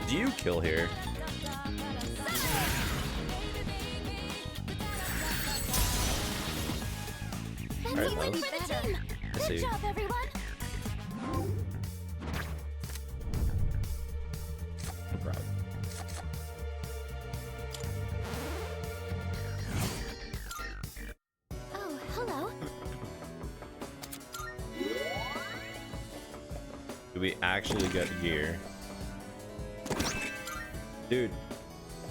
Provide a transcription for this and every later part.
do you kill here? Alright, well, let's see. Good job, everyone. I'm proud. Oh, hello. Do we actually get gear? Dude,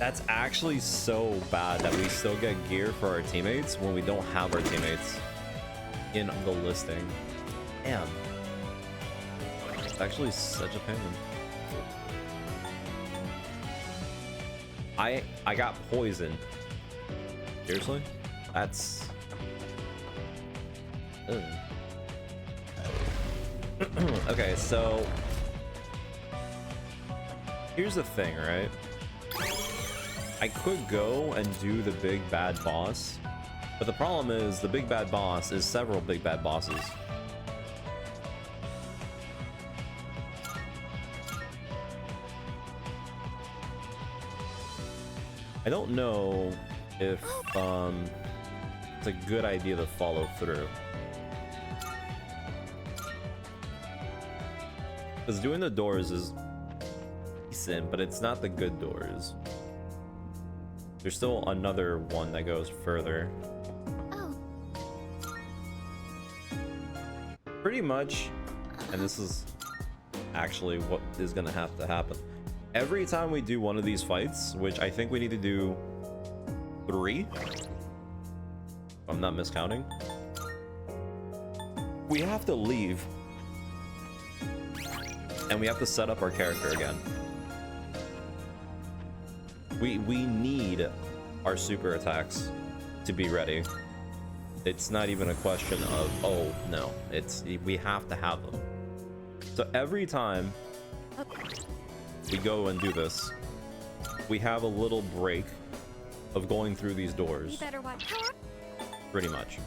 that's actually so bad that we still get gear for our teammates when we don't have our teammates in the listing. Damn. It's actually such a pain. I got poisoned. Seriously? That's... Ugh. Okay, so here's the thing, right? I could go and do the big bad boss, but the problem is the big bad boss is several big bad bosses. I don't know if it's a good idea to follow through. Because doing the doors is decent, but it's not the good doors. There's still another one that goes further. Oh. Pretty much, and this is actually what is gonna have to happen. Every time we do one of these fights, which I think we need to do 3, if I'm not miscounting, we have to leave. And we have to set up our character again. We need our super attacks to be ready. It's not even a question of, oh no, it's, we have to have them. So every time we go and do this, we have a little break of going through these doors. You better watch. Pretty much.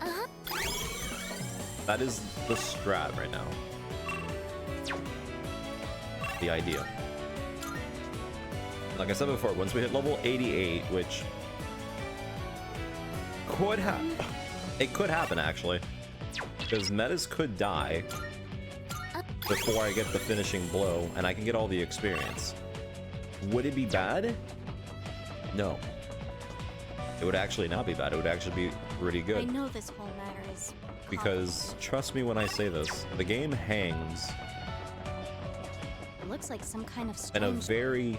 Uh-huh. That is the strat right now. The idea. Like I said before, once we hit level 88, which could happen, it could happen actually, because metas could die before I get the finishing blow and I can get all the experience. Would it be bad? No. It would actually not be bad. It would actually be pretty I good. know this whole matter is Because trust me when I say this, the game hangs looks like some kind of in a strange... very